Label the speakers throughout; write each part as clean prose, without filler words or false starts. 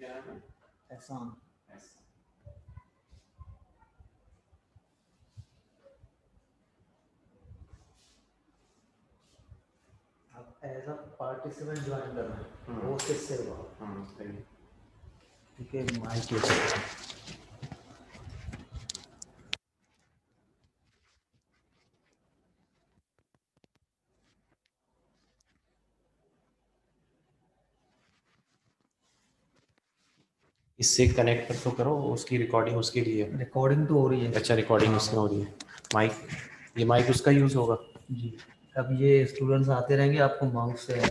Speaker 1: क्या नाम है?
Speaker 2: एहसान। आप एज अ पार्टिसिपेंट ज्वाइन कर रहे हैं, वो किससे हुआ?
Speaker 1: सही।
Speaker 2: ठीक है, माइक ले।
Speaker 1: इससे कनेक्ट तो करो, उसकी रिकॉर्डिंग उसके लिए।
Speaker 2: रिकॉर्डिंग तो हो रही है।
Speaker 1: अच्छा, रिकॉर्डिंग उसमें हो रही है। माइक, ये माइक उसका यूज़ होगा
Speaker 2: जी। अब ये स्टूडेंट्स आते रहेंगे, आपको माउस से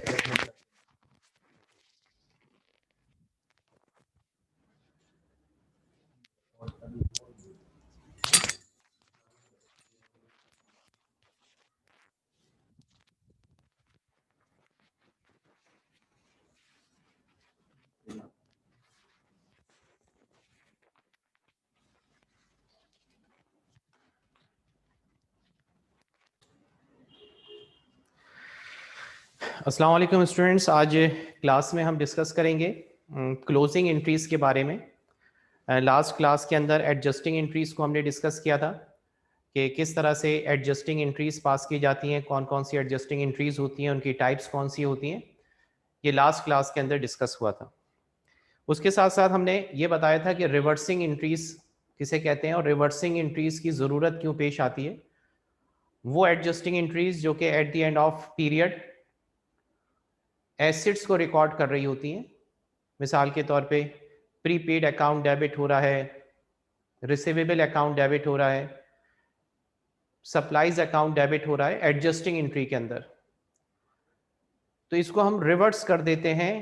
Speaker 1: अस्सलाम वालेकुम स्टूडेंट्स। आज क्लास में हम डिस्कस करेंगे क्लोजिंग एंट्रीज़ के बारे में। लास्ट क्लास के अंदर एडजस्टिंग एंट्रीज़ को हमने डिस्कस किया था कि किस तरह से एडजस्टिंग एंट्रीज़ पास की जाती हैं, कौन कौन सी एडजस्टिंग एंट्रीज़ होती हैं, उनकी टाइप्स कौन सी होती हैं। ये लास्ट क्लास के अंदर डिस्कस हुआ था। उसके साथ साथ हमने ये बताया था कि रिवर्सिंग एंट्रीज़ किसे कहते हैं और रिवर्सिंग एंट्रीज़ की ज़रूरत क्यों पेश आती है। वो एडजस्टिंग एंट्रीज़ जो कि eight the end of period assets को रिकॉर्ड कर रही होती हैं। मिसाल के तौर पे प्रीपेड अकाउंट डेबिट हो रहा है, रिसीवेबल अकाउंट डेबिट हो रहा है, सप्लाईज अकाउंट डेबिट हो रहा है एडजस्टिंग एंट्री के अंदर। तो इसको हम रिवर्स कर देते हैं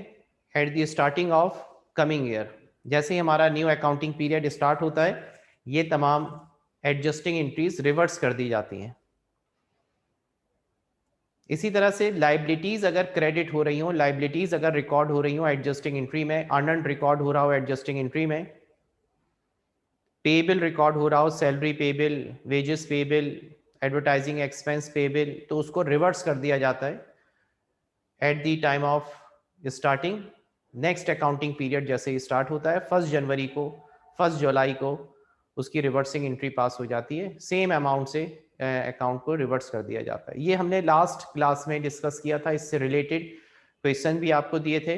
Speaker 1: at the starting of coming year. जैसे ही हमारा न्यू अकाउंटिंग पीरियड स्टार्ट होता है, ये तमाम एडजस्टिंग एंट्रीज रिवर्स कर दी जाती हैं। इसी तरह से लाइबिलिटीज अगर क्रेडिट हो रही हो, लाइबिलिटीज अगर रिकॉर्ड हो रही हो एडजस्टिंग एंट्री में, अर्नड रिकॉर्ड हो रहा हो एडजस्टिंग एंट्री में, पेबल रिकॉर्ड हो रहा हो, salary payable, wages payable, advertising expense payable, तो उसको रिवर्स कर दिया जाता है at the time of starting next accounting period. जैसे ही स्टार्ट होता है 1 जनवरी को, 1 जुलाई को उसकी रिवर्सिंग एंट्री पास हो जाती है, सेम अमाउंट से अकाउंट को रिवर्स कर दिया जाता है। ये हमने लास्ट क्लास में डिस्कस किया था। इससे रिलेटेड क्वेश्चन भी आपको दिए थे।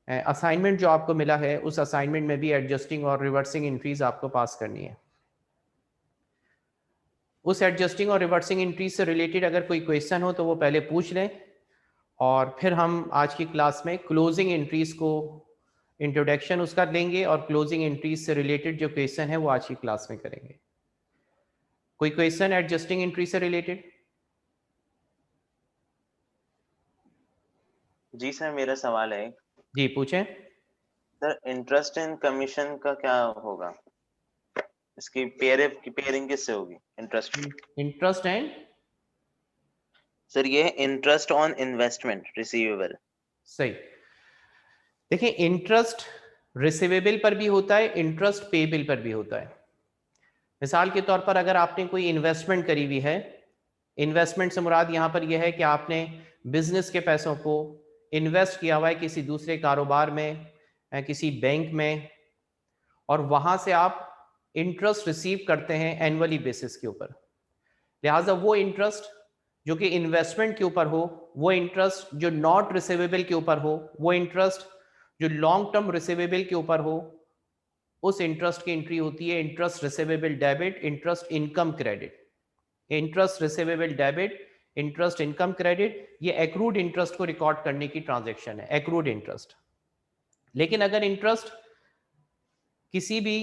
Speaker 1: असाइनमेंट जो आपको मिला है, उस असाइनमेंट में भी एडजस्टिंग और रिवर्सिंग एंट्रीज आपको पास करनी है। उस एडजस्टिंग और रिवर्सिंग एंट्रीज से रिलेटेड अगर कोई क्वेश्चन हो तो वो पहले पूछ लें, और फिर हम आज की क्लास में क्लोजिंग एंट्रीज को इंट्रोडक्शन उसका लेंगे और क्लोजिंग एंट्रीज से रिलेटेड जो क्वेश्चन है वो आज की क्लास में करेंगे। कोई क्वेश्चन एडजस्टिंग एंट्री से रिलेटेड?
Speaker 3: जी सर, मेरा सवाल है।
Speaker 1: जी पूछें।
Speaker 3: सर, इंटरेस्ट इन कमीशन का क्या होगा? इसकी पेयरिंग किससे होगी?
Speaker 1: इंटरेस्ट एंड
Speaker 3: सर, ये इंटरेस्ट ऑन इन्वेस्टमेंट रिसीवेबल।
Speaker 1: सही। देखिए, इंटरेस्ट रिसीवेबल पर भी होता है, इंटरेस्ट पेबल पर भी होता है। मिसाल के तौर पर अगर आपने कोई इन्वेस्टमेंट करी हुई है, इन्वेस्टमेंट से मुराद यहाँ पर यह है कि आपने बिजनेस के पैसों को इन्वेस्ट किया हुआ है किसी दूसरे कारोबार में, किसी बैंक में, और वहाँ से आप इंटरेस्ट रिसीव करते हैं एनुअली बेसिस के ऊपर। लिहाजा वो इंटरेस्ट जो कि इन्वेस्टमेंट के ऊपर हो, वो इंटरेस्ट जो नॉट रिसीवेबल के ऊपर हो, वो इंटरेस्ट जो लॉन्ग टर्म रिसीवेबल के ऊपर हो, उस इंटरेस्ट की एंट्री होती है interest receivable debit, interest income credit. Interest receivable debit, interest income credit, ये एक्रूड इंटरेस्ट को रिकॉर्ड करने की ट्रांजैक्शन है, एक्रूड इंटरेस्ट। लेकिन अगर इंटरेस्ट किसी भी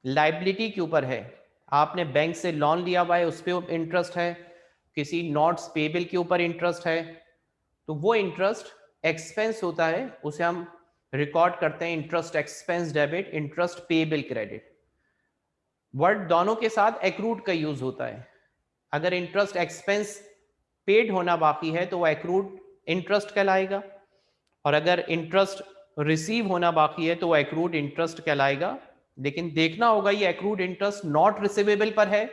Speaker 1: लाइबिलिटी के ऊपर है, आपने बैंक से लोन लिया हुआ है, उस पर इंटरेस्ट है, किसी नोट्स पेबल के ऊपर इंटरेस्ट है, तो वो इंटरेस्ट एक्सपेंस होता है, उसे हम रिकॉर्ड करते हैं interest expense debit, interest payable credit. Word दोनों के साथ एक्रूड का यूज होता है। अगर इंटरेस्ट एक्सपेंस पेड होना बाकी है तो वो एक्रूड इंटरेस्ट कहलाएगा, और अगर इंटरेस्ट रिसीव होना बाकी है तो वो एक्रूड इंटरेस्ट कहलाएगा। लेकिन देखना होगा ये एक्रूड इंटरेस्ट नॉट रिसीवेबल पर है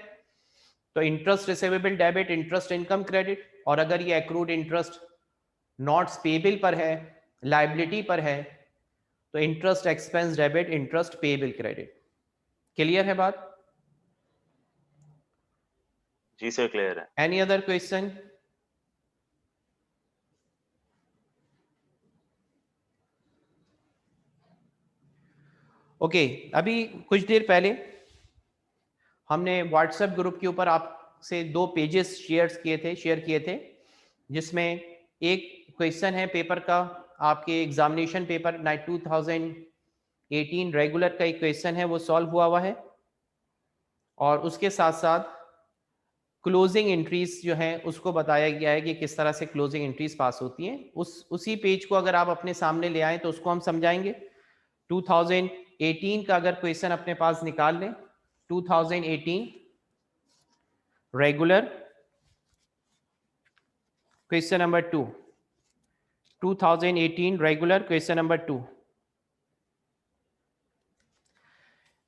Speaker 1: तो interest receivable debit, interest income credit, और अगर ये एक्रूड इंटरेस्ट नॉट पेबल पर है, लाइबिलिटी पर है, तो interest expense debit, interest payable credit. Clear है बात?
Speaker 3: जी सर क्लियर है।
Speaker 1: Any other question? ओके, अभी कुछ देर पहले हमने व्हाट्सएप ग्रुप के ऊपर आपसे 2 पेजेस शेयर किए थे जिसमें एक क्वेश्चन है पेपर का, आपके एग्जामिनेशन पेपर 2018 रेगुलर का एक क्वेश्चन है वो सॉल्व हुआ है, और उसके साथ साथ क्लोजिंग एंट्रीज जो है उसको बताया गया है कि किस तरह से क्लोजिंग एंट्रीज पास होती हैं। उसी पेज को अगर आप अपने सामने ले आए तो उसको हम समझाएंगे। 2018 का अगर क्वेश्चन अपने पास निकाल लें, 2018 regular question number 2, 2018 regular question number 2।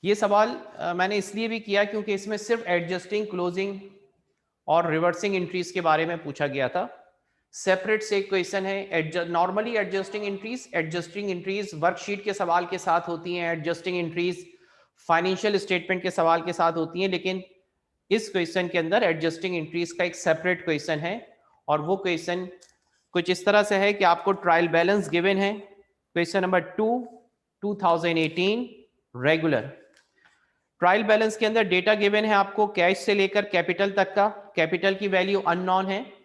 Speaker 1: ये सवाल मैंने इसलिए भी किया क्योंकि इसमें सिर्फ एडजस्टिंग, क्लोजिंग और रिवर्सिंग एंट्रीज के बारे में पूछा गया था। सेपरेट से क्वेश्चन है नॉर्मली एडजस्टिंग एंट्रीज वर्कशीट के सवाल के साथ होती हैं, एडजस्टिंग एंट्रीज फाइनेंशियल स्टेटमेंट के सवाल के साथ होती हैं, लेकिन इस क्वेश्चन के अंदर एडजस्टिंग एंट्रीज का एक सेपरेट क्वेश्चन है, और वो क्वेश्चन कुछ इस तरह से है कि आपको ट्रायल बैलेंस गिवन है, question number 2 2018 regular. Trial balance के अंदर डेटा गिवन है आपको कैश से लेकर कैपिटल तक का, कैपिटल की वैल्यू अननोन है।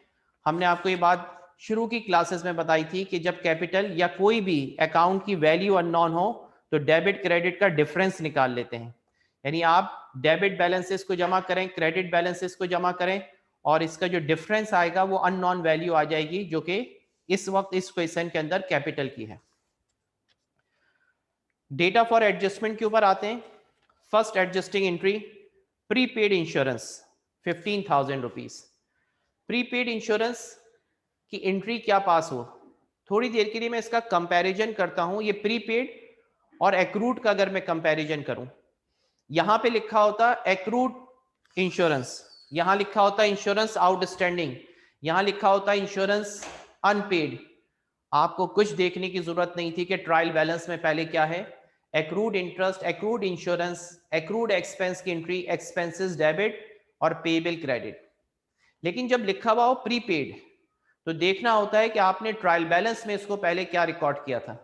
Speaker 1: हमने आपको ये बात शुरू की क्लासेस में बताई थी कि जब कैपिटल या कोई भी अकाउंट की वैल्यू अननोन हो तो डेबिट क्रेडिट का डिफरेंस निकाल लेते हैं, यानी आप डेबिट बैलेंसेस को जमा करें, क्रेडिट बैलेंसेस को जमा करें, और इसका जो डिफरेंस आएगा वो अननोन वैल्यू आ जाएगी, जो कि इस वक्त इस क्वेश्चन के अंदर कैपिटल की है। डेटा फॉर एडजस्टमेंट के ऊपर आते हैं। First adjusting entry, prepaid insurance 15,000 rupees. Prepaid insurance की एंट्री क्या पास हो, थोड़ी देर के लिए मैं इसका कंपैरिजन करता हूं। ये प्रीपेड और एक्रूड का अगर मैं कंपैरिजन करूं, यहां पे लिखा होता एक्रूड इंश्योरेंस, यहां लिखा होता इंश्योरेंस आउटस्टैंडिंग, यहां लिखा होता इंश्योरेंस अनपेड। आपको कुछ देखने की जरूरत नहीं थी कि ट्रायल बैलेंस में पहले क्या है, accrued interest, accrued insurance, accrued expense की एंट्री, एक्सपेंसेस डेबिट और पेएबल क्रेडिट। लेकिन जब लिखा हुआ हो प्रीपेड तो देखना होता है कि आपने ट्रायल बैलेंस में इसको पहले क्या रिकॉर्ड किया था।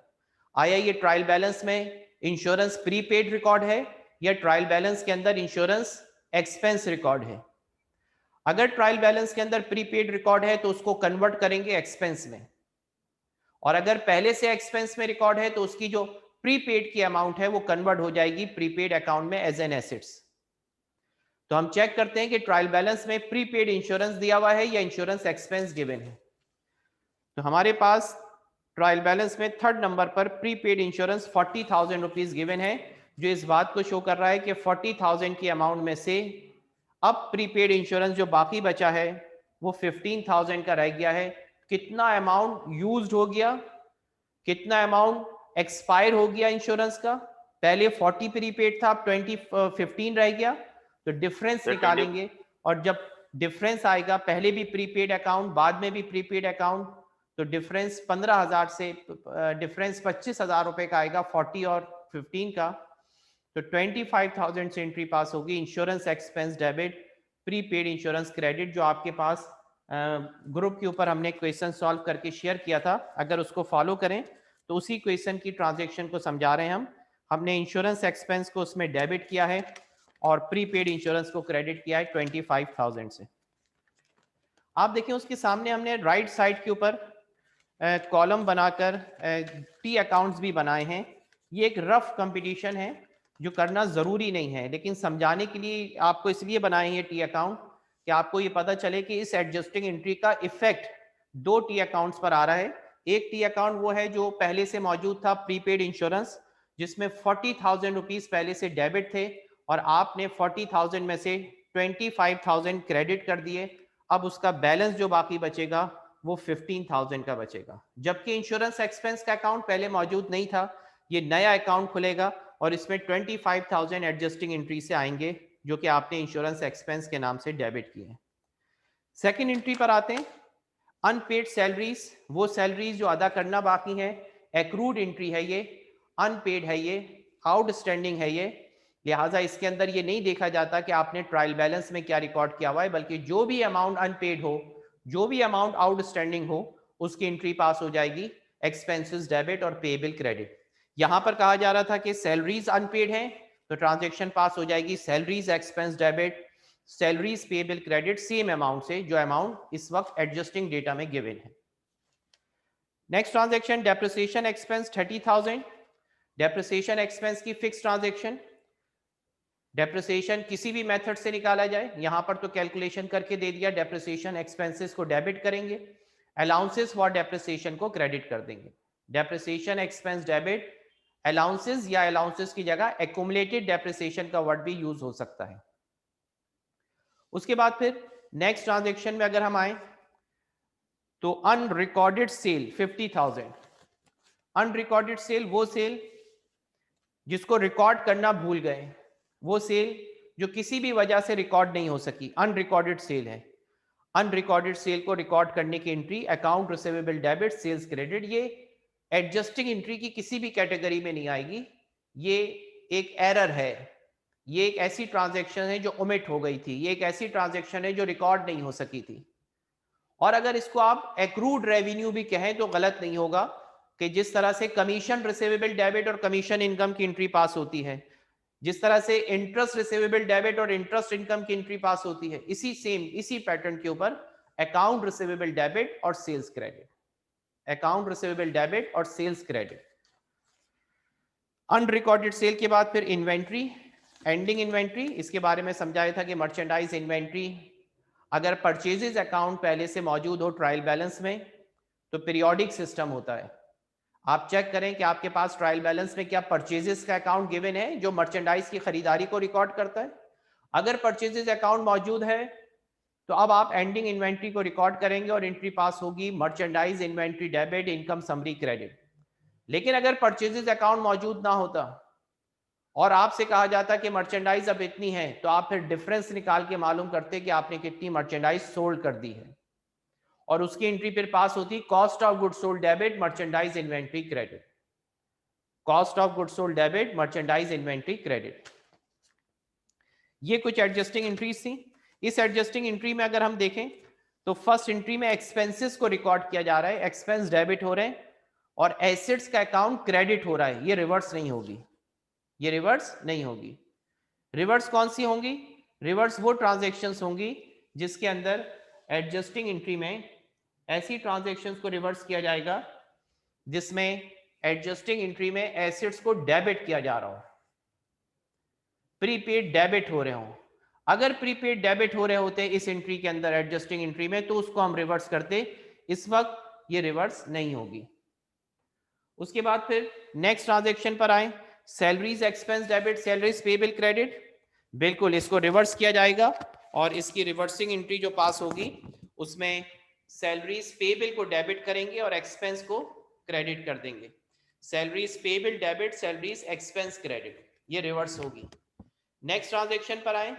Speaker 1: आया ये ट्रायल बैलेंस में इंश्योरेंस प्रीपेड रिकॉर्ड है या ट्रायल बैलेंस के अंदर इंश्योरेंस एक्सपेंस रिकॉर्ड है। अगर ट्रायल बैलेंस के अंदर प्रीपेड रिकॉर्ड है तो उसको कन्वर्ट करेंगे एक्सपेंस में, और अगर पहले से एक्सपेंस में रिकॉर्ड है तो उसकी जो प्रीपेड की अमाउंट है वो कन्वर्ट हो जाएगी प्रीपेड अकाउंट में एज एन एसेट्स। तो हम चेक करते हैं कि ट्रायल बैलेंस में प्रीपेड इंश्योरेंस दिया हुआ है या इंश्योरेंस एक्सपेंस गिवन है। तो हमारे पास ट्रायल बैलेंस में थर्ड नंबर पर प्रीपेड इंश्योरेंस 40,000 रुपीज गिवन है, जो इस बात को शो कर रहा है कि 40,000 की अमाउंट में से अब प्रीपेड इंश्योरेंस जो बाकी बचा है वो 15,000 का रह गया है। कितना अमाउंट यूज्ड हो गया, कितना अमाउंट एक्सपायर हो गया इंश्योरेंस का, पहले 40 प्रीपेड था, अब 15 रह गया, तो डिफरेंस निकालेंगे, और जब डिफरेंस आएगा, पहले भी प्रीपेड अकाउंट बाद में भी प्रीपेड अकाउंट, तो डिफरेंस 15,000 से डिफरेंस 25,000 रुपए का आएगा 40 और 15 का, तो 25,000 से एंट्री पास होगी insurance expense debit, prepaid insurance credit, जो आपके पास ग्रुप के ऊपर हमने क्वेश्चन सॉल्व करके शेयर किया था। अगर उसको फॉलो करें तो उसी क्वेश्चन की ट्रांजैक्शन को समझा रहे हैं हमने इंश्योरेंस एक्सपेंस को उसमें डेबिट किया है और प्रीपेड इंश्योरेंस को क्रेडिट किया है 25,000 से। आप देखिए उसके सामने हमने राइट साइड के ऊपर कॉलम बनाकर टी अकाउंट्स भी बनाए हैं। ये एक रफ कंपटीशन है जो करना जरूरी नहीं है, लेकिन समझाने के लिए आपको इसलिए बनाए हैं टी अकाउंट कि आपको ये पता चले कि इस एडजस्टिंग एंट्री का इफेक्ट 2 टी अकाउंट्स पर आ रहा है। एक टी अकाउंट वो है जो पहले से मौजूद था प्रीपेड इंश्योरेंस, जिसमें 40,000 रुपीज पहले से डेबिट थे और आपने 40,000 में से 25,000 क्रेडिट कर दिए। अब उसका बैलेंस जो बाकी बचेगा वो 15,000 का बचेगा, जबकि इंश्योरेंस एक्सपेंस का अकाउंट पहले मौजूद नहीं था। ये नया अकाउंट खुलेगा और इसमें 25,000 एडजस्टिंग एंट्री से आएंगे जो कि आपने इंश्योरेंस एक्सपेंस के नाम से डेबिट किए हैं। सेकेंड एंट्री पर आते हैं, अनपेड सैलरीज, वो सैलरीज जो अदा करना बाकी है, एक्रूड एंट्री है ये। अनपेड है, ये आउटस्टैंडिंग है, ये लिहाजा इसके अंदर ये नहीं देखा जाता कि आपने ट्रायल बैलेंस में क्या रिकॉर्ड किया हुआ है, बल्कि जो भी अमाउंट अनपेड हो, जो भी अमाउंट आउटस्टैंडिंग हो, उसकी एंट्री पास हो जाएगी एक्सपेंसेस डेबिट और पेएबल क्रेडिट। यहां पर कहा जा रहा था कि सैलरीज अनपेड हैं, तो ट्रांजैक्शन पास हो जाएगी salaries expense debit, salaries payable credit, same amount से जो अमाउंट इस वक्त एडजस्टिंग डेटा में गिवन है। Next transaction depreciation expense 30,000। Depreciation expense की फिक्स ट्रांजैक्शन, डेप्रिसिएशन किसी भी मेथड से निकाला जाए, यहां पर तो कैलकुलेशन करके दे दिया, डेप्रिसिएशन एक्सपेंसेस को डेबिट करेंगे, अलाउंसेस फॉर डेप्रिसिएशन को क्रेडिट कर देंगे। डेप्रिसिएशन एक्सपेंस डेबिट, अलाउंसेस या अलाउंसेस की जगह एक्यूमुलेटेड डेप्रिसिएशन का वर्ड भी यूज हो सकता है। उसके बाद फिर नेक्स्ट ट्रांजैक्शन में अगर हम आए तो अनरिकॉर्डेड सेल 50,000। अनरिकॉर्डेड सेल वो सेल जिसको रिकॉर्ड करना भूल गए, वो सेल जो किसी भी वजह से रिकॉर्ड नहीं हो सकी, अनरिकॉर्डेड सेल है। अनरिकॉर्डेड सेल को रिकॉर्ड करने की entry account receivable debit sales credit, ये एडजस्टिंग एंट्री की किसी भी कैटेगरी में नहीं आएगी, ये एक एरर है, ये एक ऐसी ट्रांजैक्शन है जो ओमिट हो गई थी, ये एक ऐसी ट्रांजैक्शन है जो रिकॉर्ड नहीं हो सकी थी। और अगर इसको आप एक्रूड रेवेन्यू भी कहें तो गलत नहीं होगा, कि जिस तरह से कमीशन रिसीवेबल डेबिट और कमीशन इनकम की एंट्री पास होती है, जिस तरह से इंटरेस्ट रिसीवेबल डेबिट और इंटरेस्ट इनकम की एंट्री पास होती है, इसी पैटर्न के ऊपर अकाउंट रिसीवेबल डेबिट और sales credit, account receivable debit और सेल्स क्रेडिट। अनरिकॉर्डेड सेल के बाद फिर इन्वेंट्री, एंडिंग इन्वेंट्री, इसके बारे में समझाया था कि मर्चेंडाइज इन्वेंट्री अगर परचेजेस अकाउंट पहले से मौजूद हो ट्रायल बैलेंस में तो पीरियोडिक सिस्टम होता है। आप चेक करें कि आपके पास ट्रायल बैलेंस में क्या परचेजेस का अकाउंट गिवन है जो मर्चेंडाइज की खरीदारी को रिकॉर्ड करता है। अगर परचेजेस अकाउंट मौजूद है तो अब आप एंडिंग इन्वेंट्री को रिकॉर्ड करेंगे और एंट्री पास होगी merchandise inventory debit income summary credit. लेकिन अगर परचेजेस अकाउंट मौजूद ना होता और आपसे कहा जाता कि मर्चेंडाइज अब इतनी है, तो आप फिर डिफरेंस निकाल के मालूम करते कि आपने कितनी मर्चेंडाइज सोल्ड कर दी है, और उसकी एंट्री फिर पास होती cost of goods sold debit merchandise inventory credit, cost of goods sold debit merchandise inventory credit. ये कुछ एडजस्टिंग एंट्रीज थी। इस एडजस्टिंग एंट्री में अगर हम देखें तो फर्स्ट एंट्री में एक्सपेंसेस को रिकॉर्ड किया जा रहा है, एक्सपेंस डेबिट हो रहे हैं और एसेट्स का अकाउंट क्रेडिट हो रहा है। ये रिवर्स नहीं होगी, ये रिवर्स नहीं होगी। रिवर्स कौन सी होंगी? रिवर्स वो ट्रांजैक्शंस होंगी जिसके अंदर एडजस्टिंग एंट्री में ऐसी ट्रांजैक्शंस को रिवर्स किया जाएगा जिसमें एडजस्टिंग एंट्री में एसेट्स को डेबिट किया जा रहा हो, प्रीपेड डेबिट हो रहे हो। अगर प्रीपेड डेबिट हो रहे होते इस एंट्री के अंदर एडजस्टिंग एंट्री में तो उसको हम रिवर्स करते, इस वक्त ये रिवर्स नहीं होगी। उसके बाद फिर नेक्स्ट ट्रांजैक्शन पर आए, salaries expense debit salaries payable credit, बिल्कुल इसको रिवर्स किया जाएगा और इसकी रिवर्सिंग एंट्री जो पास होगी उसमें सैलरीज पेएबल को डेबिट करेंगे और एक्सपेंस को क्रेडिट कर देंगे। Salaries payable debit salaries expense credit, ये रिवर्स होगी। नेक्स्ट ट्रांजैक्शन पर आए,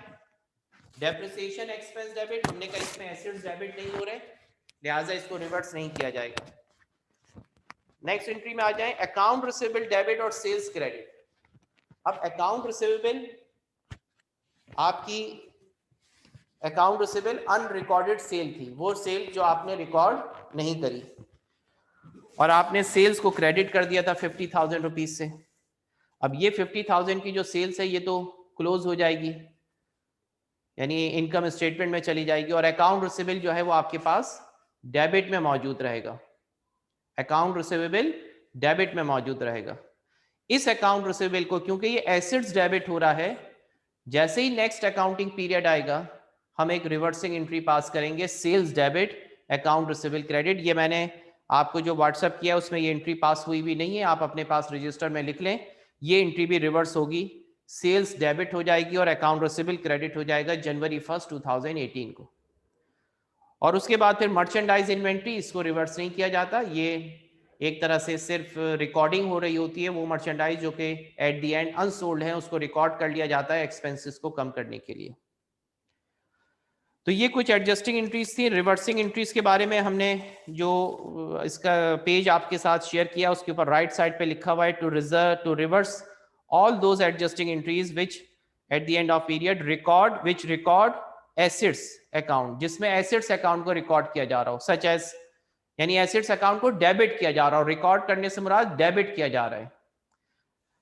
Speaker 1: डेप्रिसिएशन एक्सपेंस डेबिट, हमने कहा इसमें एसेट्स डेबिट नहीं हो रहे लिहाजा इसको रिवर्स नहीं किया जाएगा। नेक्स्ट एंट्री में आ जाए अकाउंट रिसीवेबल डेबिट और सेल्स क्रेडिट। अब अकाउंट रिसीवेबल, आपकी अकाउंट रिसीवेबल अनरिकॉर्डेड सेल थी, वो सेल जो आपने रिकॉर्ड नहीं करी और आपने सेल्स को क्रेडिट कर दिया था 50,000 रुपीज से। अब ये 50,000 की जो सेल्स है ये तो क्लोज हो जाएगी, यानी इनकम स्टेटमेंट में चली जाएगी और अकाउंट रिसीवेबल जो है वो आपके पास डेबिट में मौजूद रहेगा, अकाउंट रिसीवेबल डेबिट में मौजूद रहेगा। इस अकाउंट रिसीवेबल को क्योंकि ये एसेट्स डेबिट हो रहा है, जैसे ही नेक्स्ट अकाउंटिंग पीरियड आएगा हम एक रिवर्सिंग एंट्री पास करेंगे sales debit account receivable credit. ये मैंने आपको जो व्हाट्सएप किया उसमें ये एंट्री पास हुई भी नहीं है, आप अपने पास रजिस्टर में लिख लें। ये एंट्री भी रिवर्स होगी, सेल्स डेबिट हो जाएगी और अकाउंट रिसीवेबल क्रेडिट हो जाएगा जनवरी 1, 2018 को। और उसके बाद फिर मर्चेंडाइज इन्वेंट्री, इसको रिवर्स नहीं किया जाता, ये एक तरह से सिर्फ रिकॉर्डिंग हो रही होती है। वो मर्चेंडाइज जो कि एट द एंड अनसोल्ड है उसको रिकॉर्ड कर लिया जाता है एक्सपेंसेस को कम करने के लिए। तो ये कुछ एडजस्टिंग एंट्रीज थी। रिवर्सिंग एंट्रीज के बारे में हमने जो इसका पेज आपके साथ शेयर किया उसके ऊपर राइट साइड पे लिखा हुआ है to reverse all those adjusting entries which at the end of period record assets account, जिसमें एसेट्स अकाउंट को रिकॉर्ड किया जा रहा हो, सच एज, यानी एसेट्स अकाउंट को डेबिट किया जा रहा हो, रिकॉर्ड करने से मुराद डेबिट किया जा रहा है,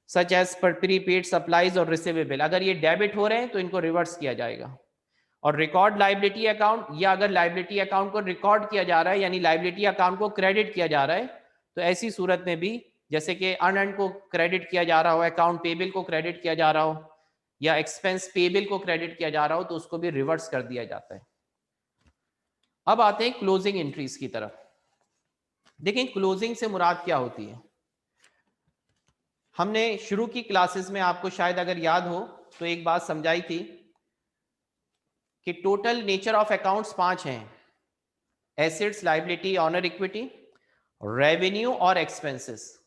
Speaker 1: सच एज पर प्रीपेड सप्लाईज और रिसीवेबल। अगर ये डेबिट हो रहे हैं तो इनको रिवर्स किया जाएगा। और रिकॉर्ड लाइबिलिटी अकाउंट, या अगर लाइबिलिटी अकाउंट को रिकॉर्ड किया जा रहा है यानी लाइबिलिटी अकाउंट को क्रेडिट किया जा रहा है, तो ऐसी सूरत में भी जैसे कि अनअर्न्ड को क्रेडिट किया जा रहा हो, अकाउंट पेबल को क्रेडिट किया जा रहा हो, या एक्सपेंस पेबल को क्रेडिट किया जा रहा हो, तो उसको भी रिवर्स कर दिया जाता है। अब आते हैं क्लोजिंग एंट्रीज की तरफ। देखें क्लोजिंग से मुराद क्या होती है। हमने शुरू की क्लासेस में आपको शायद अगर याद हो तो एक बात समझाई थी कि टोटल नेचर ऑफ अकाउंट्स 5 हैं, assets, liability, owner, equity, revenue और एक्सपेंसेस।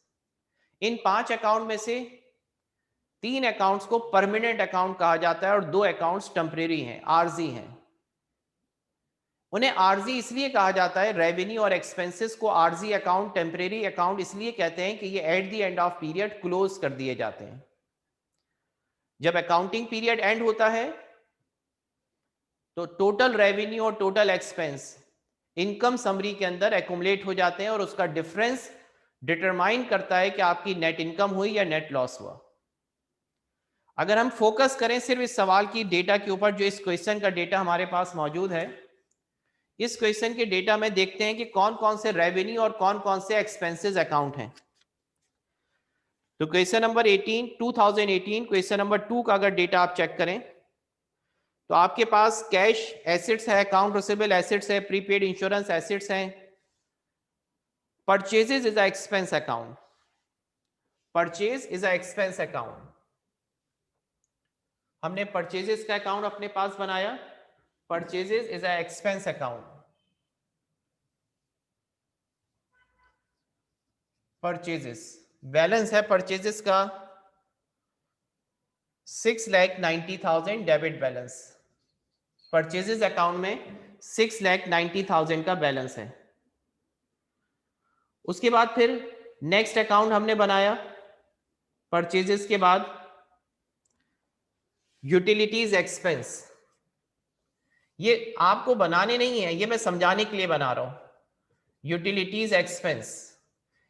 Speaker 1: इन 5 अकाउंट में से 3 अकाउंट्स को परमानेंट अकाउंट कहा जाता है और 2 अकाउंट्स टेम्परेरी हैं, आर्जी हैं। उन्हें आर्जी इसलिए कहा जाता है, रेवेन्यू और एक्सपेंसेस को आर्जी अकाउंट, टेम्परेरी अकाउंट इसलिए कहते हैं कि ये eight the end of period close कर दिए जाते हैं। जब अकाउंटिंग पीरियड एंड होता है तो टोटल रेवेन्यू और टोटल एक्सपेंस इनकम समरी के अंदर एक्युमुलेट हो जाते हैं और उसका डिफरेंस डिटरमाइन करता है कि आपकी नेट इनकम हुई या नेट लॉस हुआ। अगर हम फोकस करें सिर्फ इस सवाल की डेटा के ऊपर, जो इस क्वेश्चन का डेटा हमारे पास मौजूद है, इस क्वेश्चन के डेटा में देखते हैं कि कौन कौन से रेवेन्यू और कौन कौन से एक्सपेंसेस अकाउंट हैं। तो क्वेश्चन नंबर 18 2018 क्वेश्चन नंबर 2 का अगर डेटा आप चेक करें तो आपके पास कैश एसेट्स है, अकाउंट रिसीवेबल एसेट्स है, प्रीपेड इंश्योरेंस एसेट्स हैं, purchases is a expense account, purchase is a expense account. हमने परचेजेस का अकाउंट अपने पास बनाया, purchases is a expense account. Purchases balance है परचेजेस का 6,90,000 डेबिट बैलेंस, परचेजेस अकाउंट में 6,90,000 का बैलेंस है। उसके बाद फिर नेक्स्ट अकाउंट हमने बनाया परचेजेस के बाद, यूटिलिटीज एक्सपेंस। ये आपको बनाने नहीं है, ये मैं समझाने के लिए बना रहा हूं। यूटिलिटीज एक्सपेंस,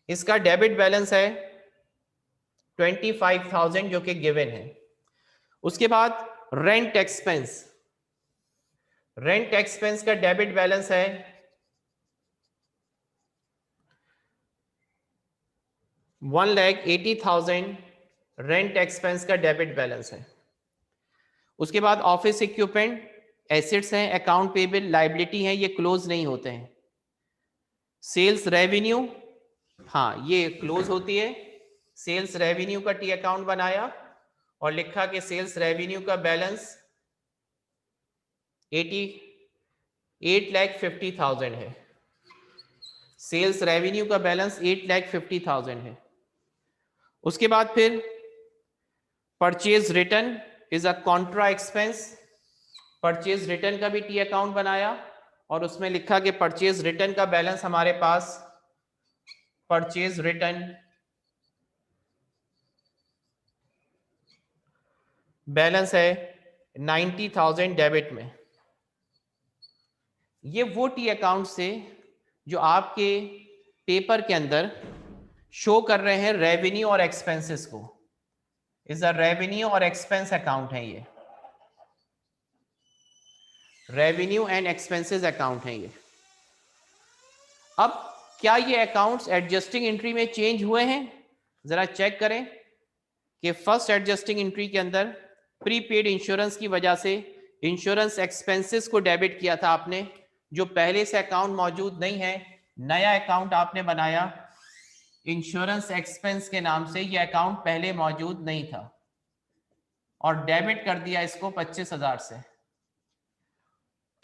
Speaker 1: इसका डेबिट बैलेंस है 25,000 जो कि गिवन है। उसके बाद रेंट एक्सपेंस, रेंट एक्सपेंस का डेबिट बैलेंस है 1,80,000, रेंट एक्सपेंस का डेबिट बैलेंस है। उसके बाद ऑफिस इक्विपमेंट एसेट्स हैं, अकाउंट पेबल लायबिलिटी हैं, ये क्लोज नहीं होते हैं। सेल्स रेवेन्यू, हाँ ये क्लोज होती है। सेल्स रेवेन्यू का टी अकाउंट बनाया और लिखा कि सेल्स रेवेन्यू का बैलेंस 8,50,000 है। सेल्स रेवेन्यू का बैलेंस 8,50,000 है। उसके बाद फिर purchase return is a contra expense, purchase return का भी टी अकाउंट बनाया और उसमें लिखा कि परचेज रिटर्न का बैलेंस हमारे पास, परचेज रिटर्न बैलेंस है 90,000 डेबिट में। ये वो टी अकाउंट से जो आपके पेपर के अंदर शो कर रहे हैं रेवेन्यू और एक्सपेंसेस को, इज अ रेवेन्यू और एक्सपेंस अकाउंट है। ये रेवेन्यू एंड एक्सपेंसेस अकाउंट है ये। अब क्या ये अकाउंट्स एडजस्टिंग एंट्री में चेंज हुए हैं? जरा चेक करें कि फर्स्ट एडजस्टिंग एंट्री के अंदर प्रीपेड इंश्योरेंस की वजह से इंश्योरेंस एक्सपेंसेस को डेबिट किया था आपने, जो पहले से अकाउंट मौजूद नहीं है, नया अकाउंट आपने बनाया इंश्योरेंस एक्सपेंस के नाम से, ये अकाउंट पहले मौजूद नहीं था और डेबिट कर दिया इसको 25,000 से।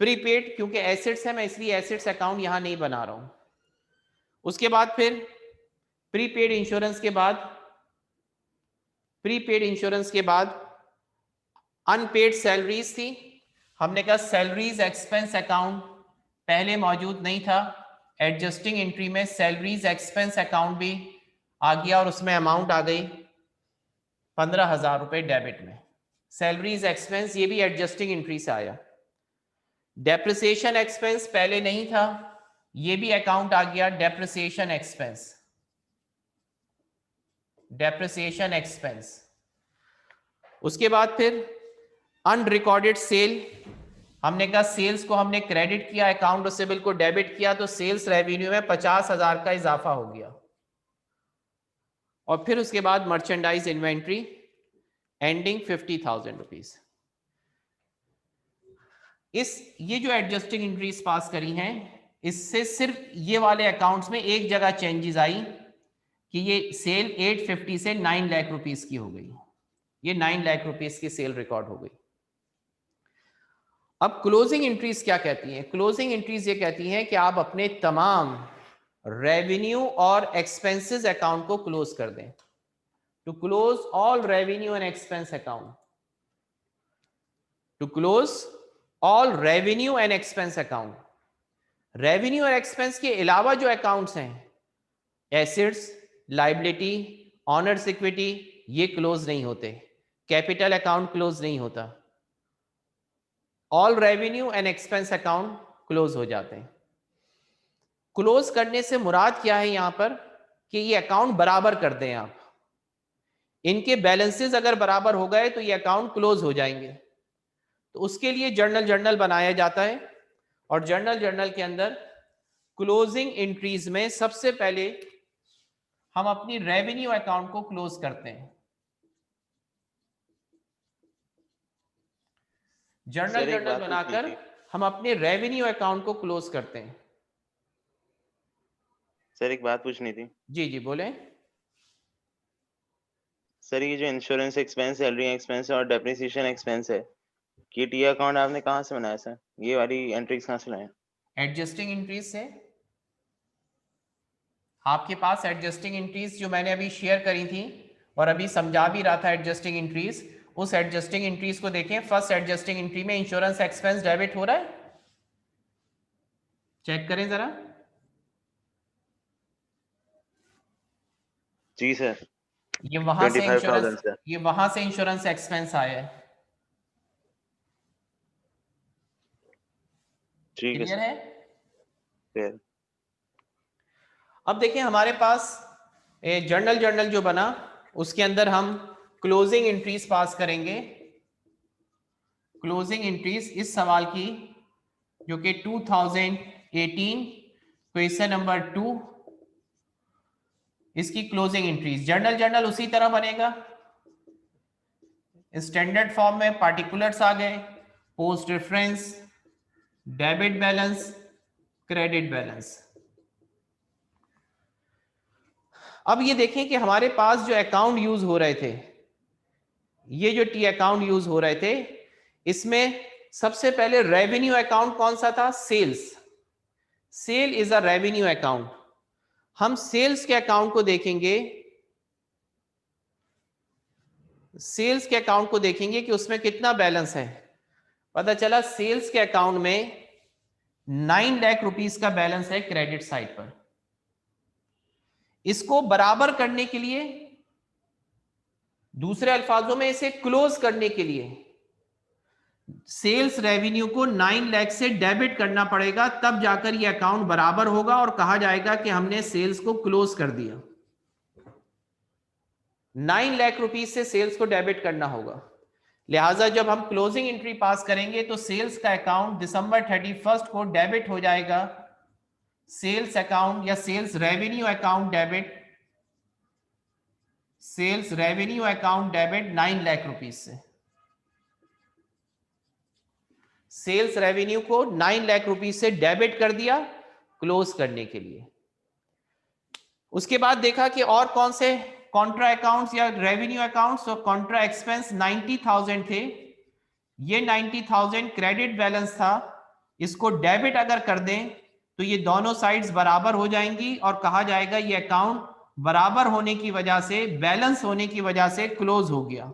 Speaker 1: प्रीपेड क्योंकि एसेट्स है, मैं इसलिए एसेट्स अकाउंट यहां नहीं बना रहा हूं। उसके बाद फिर प्रीपेड इंश्योरेंस के बाद, प्रीपेड इंश्योरेंस के बाद अनपेड सैलरीज थी, हमने कहा सैलरीज एक्सपेंस अकाउंट पहले मौजूद नहीं था, एडजस्टिंग एंट्री में सैलरीज एक्सपेंस अकाउंट भी आ गया और उसमें अमाउंट आ गई 15,000 रुपए डेबिट में। सैलरीज एक्सपेंस ये भी एडजस्टिंग एंट्री से आया। डेप्रिसिएशन एक्सपेंस पहले नहीं था, ये भी अकाउंट आ गया डेप्रिसिएशन एक्सपेंस, डेप्रिसिएशन एक्सपेंस। उसके बाद फिर अनरिकॉर्डेड सेल, हमने कहा सेल्स को हमने क्रेडिट किया, अकाउंट रिसीवेबल को डेबिट किया, तो सेल्स रेवेन्यू में 50,000 का इजाफा हो गया। और फिर उसके बाद मर्चेंडाइज इन्वेंट्री एंडिंग 50,000 रुपीज। ये जो एडजस्टिंग एंट्रीज पास करी हैं, इससे सिर्फ ये वाले अकाउंट्स में एक जगह चेंजेस आई कि ये सेल 850 से 9 लाख रुपीस की हो गई, ये 9 लाख रुपीस की सेल रिकॉर्ड हो गई। अब क्लोजिंग एंट्रीज क्या कहती हैं? क्लोजिंग एंट्रीज ये कहती हैं कि आप अपने तमाम रेवेन्यू और एक्सपेंसेस अकाउंट को क्लोज कर दें। To close all revenue and expense account, to close all revenue and expense account. Revenue और एक्सपेंस के अलावा जो अकाउंट्स हैं, एसेट्स, लायबिलिटी, ऑनर्स इक्विटी, ये क्लोज नहीं होते। कैपिटल अकाउंट क्लोज नहीं होता। All revenue and expense account close हो जाते हैं। क्लोज करने से मुराद क्या है यहां पर कि ये अकाउंट बराबर कर दें आप, इनके बैलेंसेस अगर बराबर हो गए तो ये अकाउंट क्लोज हो जाएंगे। तो उसके लिए जर्नल बनाया जाता है और जर्नल के अंदर क्लोजिंग एंट्रीज में सबसे पहले हम अपनी रेवेन्यू अकाउंट को क्लोज करते हैं। जर्नल बनाकर हम अपने रेवेन्यू अकाउंट को क्लोज करते हैं।
Speaker 3: सर एक बात पूछनी थी।
Speaker 1: जी जी बोले।
Speaker 3: सर ये जो इंश्योरेंस एक्सपेंस, सैलरी एक्सपेंस और डेप्रिसिएशन एक्सपेंस है, ये टी अकाउंट आपने कहाँ से बनाया सर? ये वाली एंट्रीज कहाँ से लाए?
Speaker 1: एडजस्टिंग एंट्रीज से। आपके पास एडजस्टिंग एंट्रीज जो मैंने अभी शेयर करी थी और अभी समझा भी रहा था एडजस्टिंग एंट्रीज, उस एडजस्टिंग एंट्रीज को देखें। फर्स्ट एडजस्टिंग एंट्री में इंश्योरेंस एक्सपेंस डेबिट हो रहा है, चेक करें जरा।
Speaker 3: जी सर।
Speaker 1: ये वहां से
Speaker 3: 25,000
Speaker 1: इंश्योरेंस,
Speaker 3: सर।
Speaker 1: ये वहां से इंश्योरेंस एक्सपेंस आया है।
Speaker 3: ठीक है
Speaker 1: क्लियर
Speaker 3: सर।
Speaker 1: है?
Speaker 3: फिर
Speaker 1: अब देखें हमारे पास जर्नल जो बना उसके अंदर हम क्लोजिंग एंट्रीज पास करेंगे। क्लोजिंग एंट्रीज इस सवाल की जो कि 2018 क्वेश्चन नंबर 2, इसकी क्लोजिंग एंट्रीज जर्नल उसी तरह बनेगा, स्टैंडर्ड फॉर्म में पार्टिकुलर्स आ गए, post reference, debit balance, credit balance. अब ये देखें कि हमारे पास जो अकाउंट यूज हो रहे थे, ये जो टी अकाउंट यूज हो रहे थे, इसमें सबसे पहले रेवेन्यू अकाउंट कौन सा था? Sales. Sale is a revenue account. हम सेल्स के अकाउंट को देखेंगे, सेल्स के अकाउंट को देखेंगे कि उसमें कितना बैलेंस है। पता चला सेल्स के अकाउंट में 9 लाख रुपीस का बैलेंस है क्रेडिट साइड पर। इसको बराबर करने के लिए, दूसरे अल्फाजों में इसे क्लोज करने के लिए, सेल्स रेवेन्यू को 9 लाख से डेबिट करना पड़ेगा, तब जाकर यह अकाउंट बराबर होगा और कहा जाएगा कि हमने सेल्स को क्लोज कर दिया। 9 लाख रुपीस से सेल्स को डेबिट करना होगा। लिहाजा जब हम क्लोजिंग एंट्री पास करेंगे तो सेल्स का अकाउंट दिसंबर 31 को डेबिट हो जाएगा, सेल्स अकाउंट या sales revenue account debit, sales revenue account debit 9 lakh rupees से। सेल्स रेवेन्यू को 9 लाख रुपीस से डेबिट कर दिया क्लोज करने के लिए। उसके बाद देखा कि और कौन से कॉन्ट्रा अकाउंट्स या रेवेन्यू अकाउंट्स, तो कॉन्ट्रा एक्सपेंस 90,000 थे। ये 90,000 क्रेडिट बैलेंस था, इसको डेबिट अगर कर दें तो ये दोनों साइड्स बराबर हो जाएंगी और कहा जाएगा ये अकाउंट बराबर होने की वजह से, बैलेंस होने की वजह से क्लोज हो गया।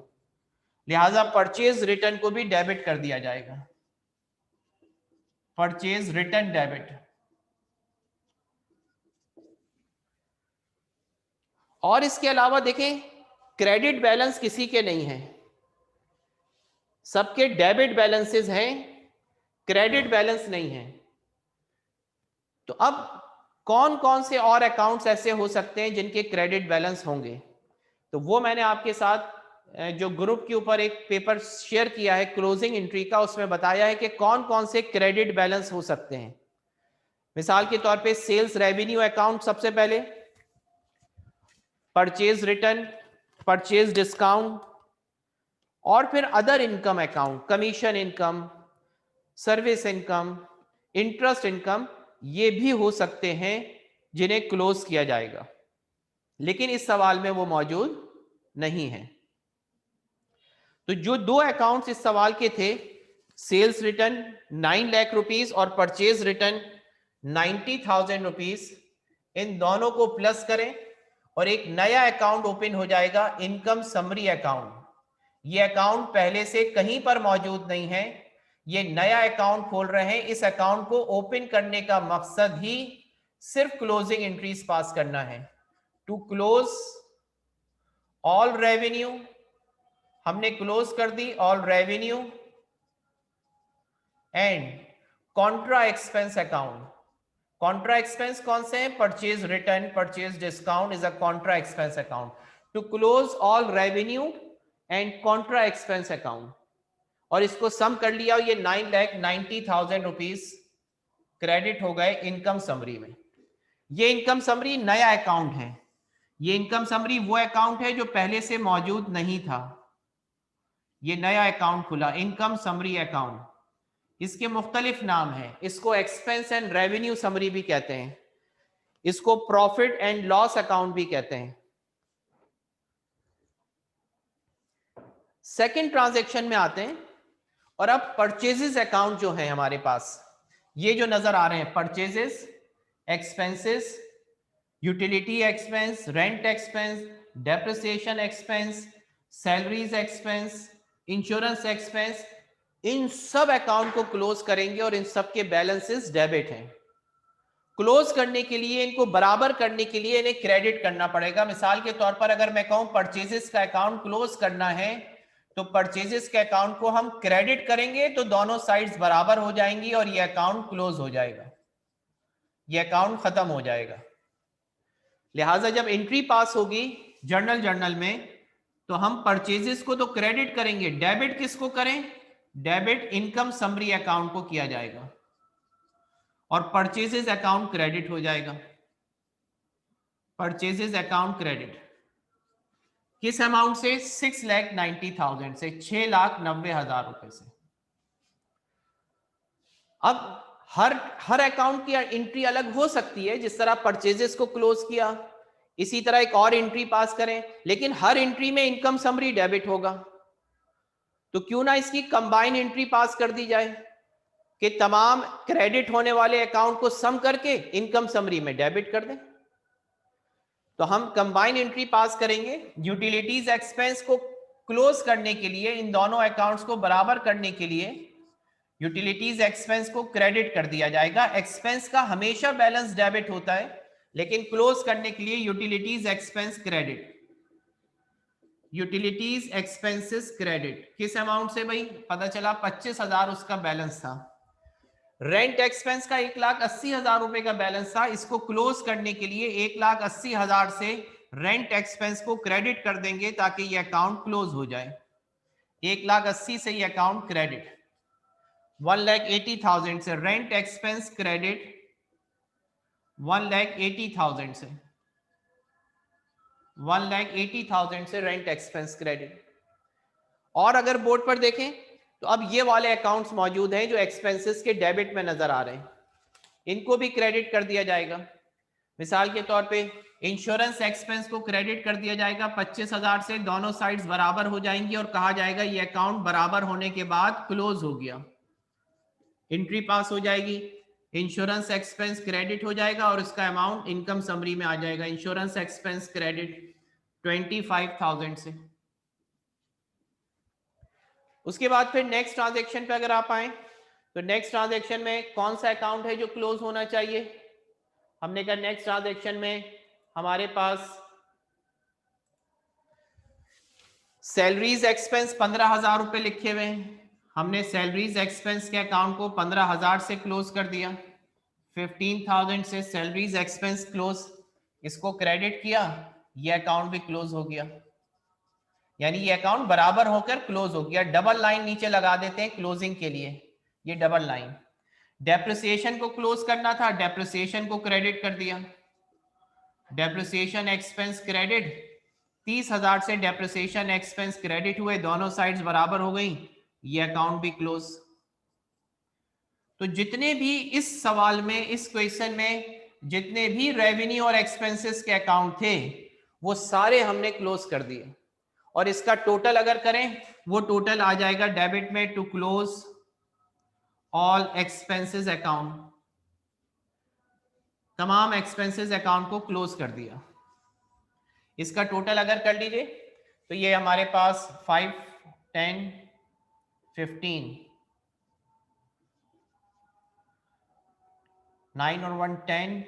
Speaker 1: लिहाजा परचेज रिटर्न को भी डेबिट कर दिया जाएगा। Purchase return debit. और इसके अलावा देखें, क्रेडिट बैलेंस किसी के नहीं है, सबके डेबिट बैलेंसेस हैं, क्रेडिट बैलेंस नहीं है। तो अब कौन कौन से और अकाउंट्स ऐसे हो सकते हैं जिनके क्रेडिट बैलेंस होंगे? तो वो मैंने आपके साथ जो ग्रुप के ऊपर एक पेपर शेयर किया है क्लोजिंग एंट्री का, उसमें बताया है कि कौन कौन से क्रेडिट बैलेंस हो सकते हैं। मिसाल के तौर पे सेल्स रेवेन्यू अकाउंट सबसे पहले, परचेज रिटर्न, परचेज डिस्काउंट, और फिर other income account, commission income, service income, interest income, ये भी हो सकते हैं जिन्हें क्लोज किया जाएगा, लेकिन इस सवाल में वो मौजूद नहीं है। तो जो दो अकाउंट्स इस सवाल के थे, सेल्स रिटर्न 9 लाख रुपीस और परचेज रिटर्न 90,000 रुपीस, इन दोनों को प्लस करें और एक नया अकाउंट ओपन हो जाएगा, इनकम समरी अकाउंट। ये अकाउंट पहले से कहीं पर मौजूद नहीं है, ये नया अकाउंट खोल रहे हैं। इस अकाउंट को ओपन करने का मकसद ही सिर्फ क्लोजिंग एंट्रीज पास करना है। टू क्लोज ऑल रेवेन्यू, हमने क्लोज कर दी all revenue and contra expense account. Contra expense कौन से हैं? Purchase return, purchase discount is a contra expense account. To close all revenue and contra expense account, और इसको सम कर लिया, ये 9,90,000 रुपीस क्रेडिट हो गए इनकम समरी में। ये इनकम समरी नया अकाउंट है, ये इनकम समरी वो अकाउंट है जो पहले से मौजूद नहीं था, ये नया अकाउंट खुला, इनकम समरी अकाउंट। इसके मुख्तलिफ नाम हैं, इसको एक्सपेंस एंड रेवेन्यू समरी भी कहते हैं, इसको प्रॉफिट एंड लॉस अकाउंट भी कहते हैं। सेकेंड ट्रांजैक्शन में आते हैं, और अब परचेजेस अकाउंट जो है हमारे पास, ये जो नजर आ रहे हैं, purchases, expenses, utility expense, rent expense, depreciation expense, salaries expense, insurance expense, इन सब अकाउंट को क्लोज करेंगे और इन सब के बैलेंसेस डेबिट हैं। क्लोज करने के लिए, इनको बराबर करने के लिए इन्हें क्रेडिट करना पड़ेगा। मिसाल के तौर पर अगर मैं कहूं परचेजेस का अकाउंट क्लोज करना है, तो परचेजेस के अकाउंट को हम क्रेडिट करेंगे तो दोनों साइड्स बराबर हो जाएंगी और ये अकाउंट क्लोज हो जाएगा, ये अकाउंट खत्म हो जाएगा। लिहाजा जब एंट्री पास होगी जर्नल में, तो हम परचेजेस को तो क्रेडिट करेंगे, डेबिट किसको करें? डेबिट इनकम समरी अकाउंट को किया जाएगा और परचेजेस अकाउंट क्रेडिट हो जाएगा। परचेजेस अकाउंट क्रेडिट किस अमाउंट से? 6,90,000 से, 6,90,000 रुपए से। अब हर अकाउंट की एंट्री अलग हो सकती है, जिस तरह परचेजेस को क्लोज किया, इसी तरह एक और एंट्री पास करें, लेकिन हर एंट्री में इनकम समरी डेबिट होगा। तो क्यों ना इसकी कंबाइन एंट्री पास कर दी जाए कि तमाम क्रेडिट होने वाले अकाउंट को सम करके इनकम समरी में डेबिट कर दें। तो हम कंबाइन एंट्री पास करेंगे। यूटिलिटीज एक्सपेंस को क्लोज करने के लिए, इन दोनों अकाउंट्स को बराबर करने के लिए, यूटिलिटीज एक्सपेंस को क्रेडिट कर दिया जाएगा। एक्सपेंस का हमेशा बैलेंस डेबिट होता है, लेकिन क्लोज करने के लिए utilities expense credit. Utilities expenses credit किस अमाउंट से भाई? पता चला 25,000 उसका बैलेंस था। रेंट एक्सपेंस का 1,80,000 रुपए का बैलेंस था, इसको क्लोज करने के लिए 1,80,000 से रेंट एक्सपेंस को क्रेडिट कर देंगे ताकि ये अकाउंट क्लोज हो जाए। 1,80,000 से ये अकाउंट क्रेडिट, 1,80,000 से रेंट एक्सपेंस क्रेडिट, 1,80,000 से 1,80,000 से रेंट एक्सपेंस क्रेडिट। और अगर बोर्ड पर देखें तो अब ये वाले अकाउंट्स मौजूद हैं जो एक्सपेंसेस के डेबिट में नजर आ रहे हैं, इनको भी क्रेडिट कर दिया जाएगा। मिसाल के तौर पे इंश्योरेंस एक्सपेंस को क्रेडिट कर दिया जाएगा 25,000 से, दोनों साइड्स बराबर हो जाएंगी और कहा जाएगा ये अकाउंट बराबर होने के बाद क्लोज हो गया, एंट्री पास हो जाएगी। इंश्योरेंस एक्सपेंस क्रेडिट हो जाएगा और इसका अमाउंट इनकम समरी में आ जाएगा। इंश्योरेंस एक्सपेंस क्रेडिट 25,000 से। उसके बाद फिर नेक्स्ट ट्रांजैक्शन पे अगर आप आए तो नेक्स्ट ट्रांजैक्शन में कौन सा अकाउंट है जो क्लोज होना चाहिए? हमने कहा नेक्स्ट ट्रांजैक्शन में हमारे पास सैलरीज एक्सपेंस 15,000 रुपए लिखे हुए हैं। हमने सैलरीज एक्सपेंस के अकाउंट को 15,000 से क्लोज कर दिया। 15,000 से सैलरीज एक्सपेंस क्लोज, इसको क्रेडिट किया, ये अकाउंट भी क्लोज हो गया, यानी ये अकाउंट बराबर होकर क्लोज हो गया। डबल लाइन नीचे लगा देते हैं क्लोजिंग के लिए, ये डबल लाइन। डेप्रिसिएशन को क्लोज करना था, डेप्रिसिएशन को क्रेडिट कर दिया। डेप्रिसिएशन एक्सपेंस क्रेडिट, 30,000 से डेप्रिसिएशन एक्सपेंस क्रेडिट हुए, दोनों साइड्स बराबर हो गई, ये अकाउंट भी क्लोज। तो जितने भी इस सवाल में, इस क्वेश्चन में जितने भी रेवेन्यू और एक्सपेंसेस के अकाउंट थे वो सारे हमने क्लोज कर दिए। और इसका टोटल अगर करें वो टोटल आ जाएगा डेबिट में to close all expenses account, तमाम एक्सपेंसेस अकाउंट को क्लोज कर दिया। इसका टोटल अगर कर लीजिए तो ये हमारे पास 5, 10, 15, 9 और 1 10,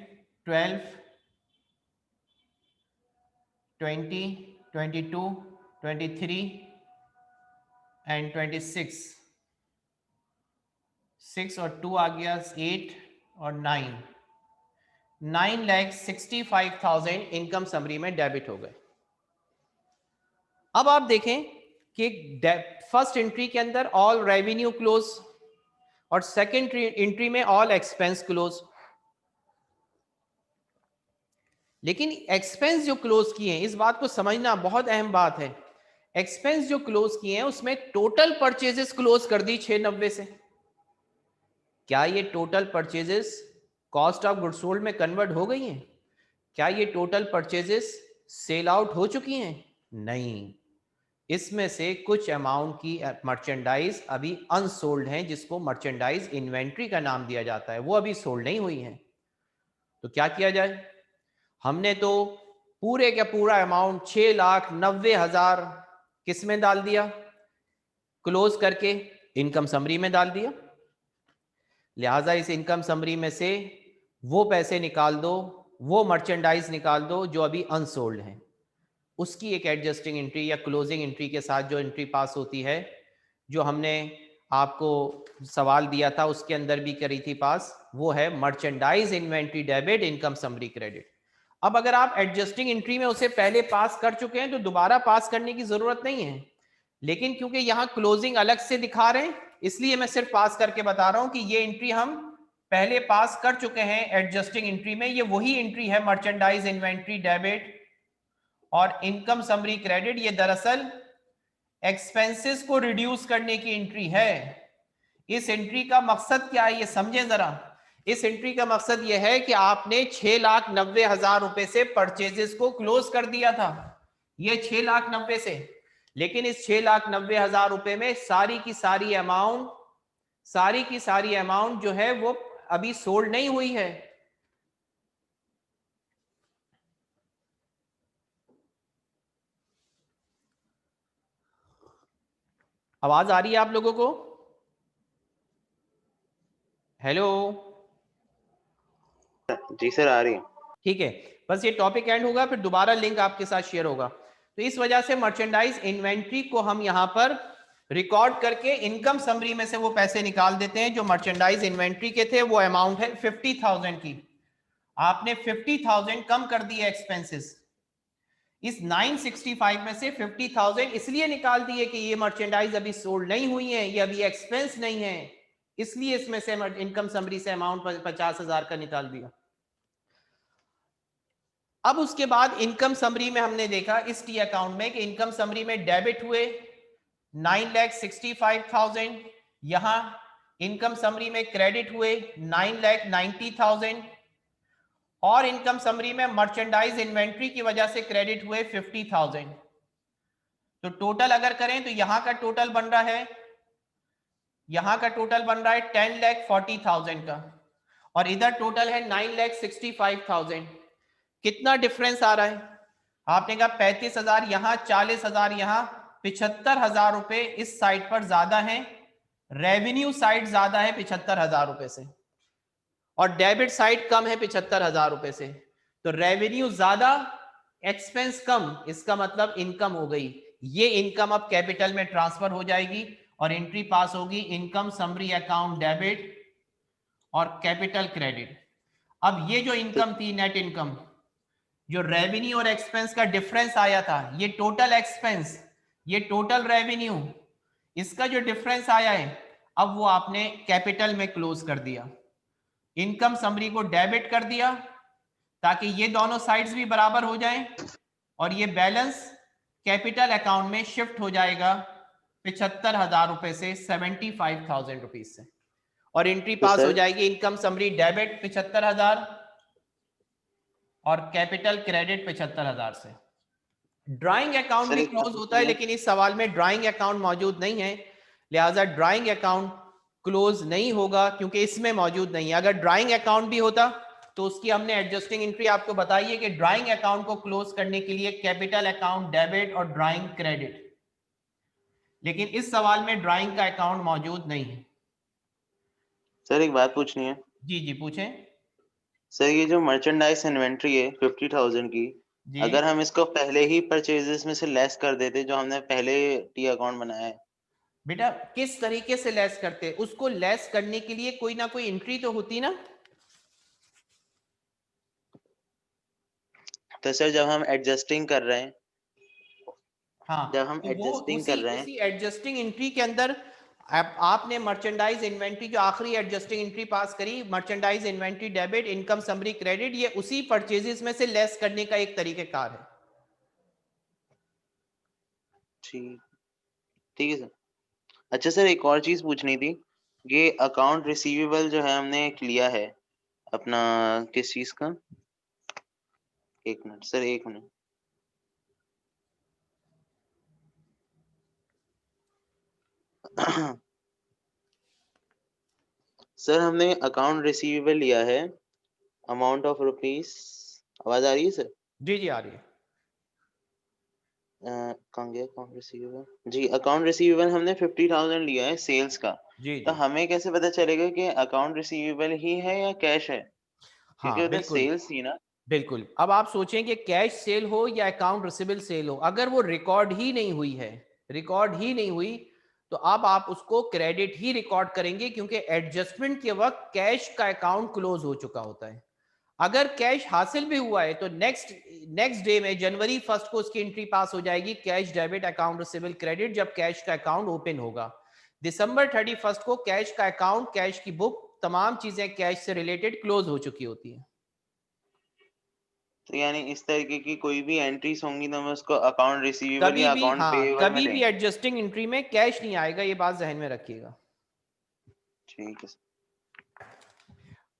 Speaker 1: 12, 20, 22, 23 एंड 26, 6 और 2 आ गया 8 और 9, 9,65,000 इनकम समरी में डेबिट हो गए। अब आप देखें कि फर्स्ट एंट्री के अंदर ऑल रेवेन्यू क्लोज और सेकेंड एंट्री में ऑल एक्सपेंस क्लोज। लेकिन एक्सपेंस जो क्लोज किए हैं, इस बात को समझना बहुत अहम बात है, एक्सपेंस जो क्लोज किए हैं उसमें टोटल परचेजेस क्लोज कर दी 690 से। क्या ये total purchases cost of goods sold में कन्वर्ट हो गई हैं? क्या ये टोटल परचेजेस सेल आउट हो चुकी हैं? नहीं, इसमें से कुछ अमाउंट की मर्चेंडाइज अभी अनसोल्ड हैं, जिसको मर्चेंडाइज इन्वेंट्री का नाम दिया जाता है, वो अभी सोल्ड नहीं हुई हैं। तो क्या किया जाए? हमने तो पूरे का पूरा अमाउंट 6,90,000 किस में डाल दिया? क्लोज करके इनकम समरी में डाल दिया। लिहाजा इस इनकम समरी में से वो पैसे निकाल दो, वो मर्चेंडाइज निकाल दो जो अभी अनसोल्ड हैं। उसकी एक एडजस्टिंग एंट्री या क्लोजिंग एंट्री के साथ जो एंट्री पास होती है, जो हमने आपको सवाल दिया था उसके अंदर भी करी थी पास, वो है merchandise inventory debit income summary credit. अब अगर आप एडजस्टिंग एंट्री में उसे पहले पास कर चुके हैं तो दोबारा पास करने की जरूरत नहीं है, लेकिन क्योंकि यहाँ क्लोजिंग अलग से दिखा रहे हैं इसलिए मैं सिर्फ पास करके बता रहा हूं कि ये एंट्री हम पहले पास कर चुके हैं एडजस्टिंग एंट्री में। ये वही एंट्री है मर्चेंडाइज इन्वेंट्री डेबिट और इनकम समरी क्रेडिट। ये दरअसल एक्सपेंसेस को रिड्यूस करने की एंट्री है। इस एंट्री का मकसद क्या है ये समझें जरा। इस एंट्री का मकसद यह है कि आपने 6,90,000 रुपए से परचेजेस को क्लोज कर दिया था, ये 6,90,000 से, लेकिन इस 6,90,000 रुपए में सारी की सारी अमाउंट जो है वो अभी सोल्ड नहीं हुई है। आवाज आ रही है आप लोगों को? हेलो
Speaker 3: जी सर आ रही है।
Speaker 1: ठीक है, बस ये टॉपिक एंड होगा फिर दोबारा लिंक आपके साथ शेयर होगा। तो इस वजह से मर्चेंडाइज इन्वेंट्री को हम यहां पर रिकॉर्ड करके इनकम समरी में से वो पैसे निकाल देते हैं जो मर्चेंडाइज इन्वेंट्री के थे। वो अमाउंट है 50,000 की। आपने 50,000 कम कर दिए एक्सपेंसेस। इस 965 में से 50,000 इसलिए निकाल दिए कि ये मर्चेंडाइज अभी सोल्ड नहीं हुई है, ये अभी एक्सपेंस नहीं है, इसलिए इसमें से इनकम समरी से अमाउंट 50,000 का निकाल दिया। अब उसके बाद इनकम समरी में हमने देखा इस टी अकाउंट में कि इनकम समरी में डेबिट हुए 9,65,000, यहां इनकम समरी में क्रेडिट हुए 9,90,000 और इनकम समरी में मर्चेंडाइज इन्वेंट्री की वजह से क्रेडिट हुए 50,000। तो टोटल अगर करें तो यहां का टोटल बन रहा है 10,40,000 का और इधर टोटल है 9,65,000। कितना डिफरेंस आ रहा है? आपने कहा 35,000 यहां, 40,000 यहां, 75,000 रुपए इस साइड पर ज्यादा हैं रेवेन्यू साइड ज्यादा है 75,000 रुपए से और डेबिट साइड कम है 75,000 रुपए से, तो रेवेन्यू ज्यादा एक्सपेंस कम, इसका मतलब इनकम हो गई। ये इनकम अब कैपिटल में ट्रांसफर हो जाएगी और एंट्री पास होगी इनकम समरी अकाउंट डेबिट और कैपिटल क्रेडिट। अब ये जो इनकम थी नेट इनकम, जो रेवेन्यू और एक्सपेंस का डिफरेंस आया था, ये टोटल एक्सपेंस, ये टोटल रेवेन्यू, इसका जो डिफरेंस आया है अब वो आपने कैपिटल में क्लोज कर दिया। इनकम समरी को डेबिट कर दिया ताकि ये दोनों साइड्स भी बराबर हो जाएं और ये बैलेंस कैपिटल अकाउंट में शिफ्ट हो जाएगा 75,000 रुपए से 75,000 रुपीज से, और एंट्री
Speaker 3: तो
Speaker 1: पास हो
Speaker 3: सर
Speaker 1: जाएगी इनकम समरी डेबिट 75,000 और कैपिटल क्रेडिट 75,000 से। ड्राइंग अकाउंट
Speaker 3: सर
Speaker 1: भी
Speaker 3: एक बात
Speaker 1: क्लोज होता है,
Speaker 3: पूछनी है।
Speaker 1: लेकिन इस सवाल में ड्राइंग अकाउंट मौजूद नहीं है, लिहाजा ड्राइंग अकाउंट क्लोज नहीं होगा क्योंकि इसमें मौजूद नहीं है। अगर ड्राइंग अकाउंट भी होता तो उसकी हमने एडजस्टिंग एंट्री आपको बताई है कि ड्राइंग अकाउंट को क्लोज करने के लिए कैपिटल अकाउंट डेबिट और ड्राइंग क्रेडिट, लेकिन इस सवाल में ड्राइंग का अकाउंट मौजूद नहीं है।
Speaker 3: सर एक बात पूछनी है।
Speaker 1: जी जी पूछें।
Speaker 3: सर ये जो मर्चेंडाइज इन्वेंट्री है 50,000 की,
Speaker 1: जी
Speaker 3: अगर हम इसको पहले ही परचेजेस में से लेस कर देते जो हमने पहले टी अकाउंट बनाया है,
Speaker 1: बेटा किस तरीके से लेस करते, उसको लेस करने के लिए कोई ना कोई एंट्री तो होती ना।
Speaker 3: तो सर जब हम एडजस्टिंग कर रहे हैं,
Speaker 1: हाँ
Speaker 3: जब हम
Speaker 1: तो वो
Speaker 3: एडजस्टिंग
Speaker 1: उसी
Speaker 3: कर रहे हैं,
Speaker 1: उसी एडजस्टिंग एंट्री के अंदर आपने मर्चेंडाइज इन्वेंट्री जो आखिरी एडजस्टिंग एंट्री पास करी, merchandise inventory debit income summary credit, ये उसी परचेजेस में से लेस करने का एक तरीकेकार है।
Speaker 3: ठीक ठीक है सर। अच्छा सर एक और चीज पूछनी थी, ये अकाउंट रिसीवेबल जो है हमने एक लिया है अपना, किस चीज का, एक मिनट सर, एक मिनट। सर हमने अकाउंट रिसीवेबल लिया है अमाउंट ऑफ रुपीज, आवाज आ रही है सर?
Speaker 1: जी जी आ रही है।
Speaker 3: कहाँ गया अकाउंट रिसीवेबल? जी, अकाउंट रिसीवेबल हमने 50,000 लिया है सेल्स का।
Speaker 1: जी
Speaker 3: तो
Speaker 1: जी
Speaker 3: हमें कैसे पता चलेगा कि अकाउंट रिसीवेबल ही है या कैश है, क्योंकि
Speaker 1: हाँ
Speaker 3: उधर
Speaker 1: बिल्कुल
Speaker 3: सेल्स थी ना।
Speaker 1: बिल्कुल। अब आप सोचें कि कैश सेल हो या अकाउंट रिसीवेबल सेल हो, अगर वो रिकॉर्ड ही नहीं हुई है, रिकॉर्ड ही नहीं हुई, तो अब आप उसको क्रेडिट ही रिकॉर्ड करेंगे क्योंकि एडजस्टमेंट के वक्त कैश का अकाउंट क्लोज हो चुका होता है। अगर कैश हासिल भी हुआ है तो नेक्स्ट नेक्स्ट डे में जनवरी 1 को उसकी एंट्री पास हो जाएगी cash debit account receivable credit, जब कैश का अकाउंट ओपन होगा। दिसंबर 31 को कैश का अकाउंट, कैश की बुक, तमाम चीजें कैश से रिलेटेड क्लोज हो चुकी होती हैं।
Speaker 3: तो यानी इस तरीके की कोई भी एंट्रीज होंगी तो हम उसको अकाउंट रिसीवेबल
Speaker 1: कभी
Speaker 3: या
Speaker 1: भी,
Speaker 3: अकाउंट
Speaker 1: हाँ
Speaker 3: पेएबल में
Speaker 1: कभी भी
Speaker 3: लेंगे।
Speaker 1: एडजस्टिंग एंट्री में कैश नहीं आएगा, ये बात जहन में रखिएगा।
Speaker 3: ठीक है सर।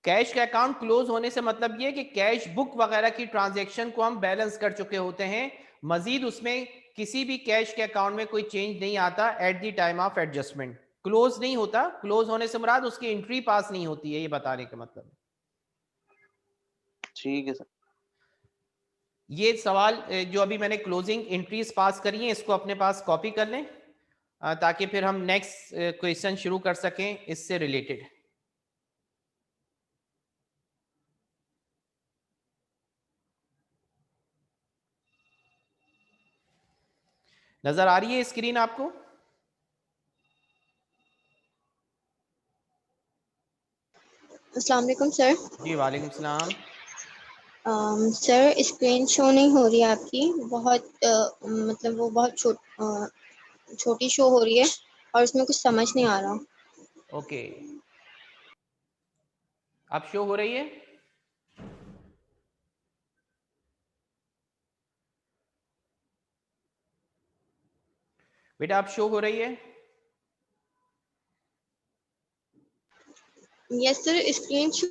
Speaker 1: कैश का अकाउंट क्लोज होने से मतलब ये कि कैश बुक वगैरह की ट्रांजैक्शन को हम बैलेंस कर चुके होते हैं, मजीद उसमें किसी भी कैश के अकाउंट में कोई चेंज नहीं आता at the time of adjustment. Close नहीं होता, क्लोज होने से मुराद उसकी एंट्री पास नहीं होती है, ये बताने का मतलब।
Speaker 3: ठीक है सर।
Speaker 1: ये सवाल जो अभी मैंने क्लोजिंग एंट्रीज पास करी हैं इसको अपने पास कॉपी कर लें ताकि फिर हम नेक्स्ट क्वेश्चन शुरू कर सकें इससे रिलेटेड। नजर आ रही है स्क्रीन आपको?
Speaker 4: अस्सलाम वालेकुम सर।
Speaker 1: जी वालेकुम सलाम।
Speaker 4: सर स्क्रीन शो नहीं हो रही है आपकी, बहुत मतलब वो बहुत छोटी शो हो रही है और उसमें कुछ समझ नहीं आ रहा।
Speaker 1: ओके अब शो हो रही है? बेटा अब शो हो रही है?
Speaker 4: Yes sir screen show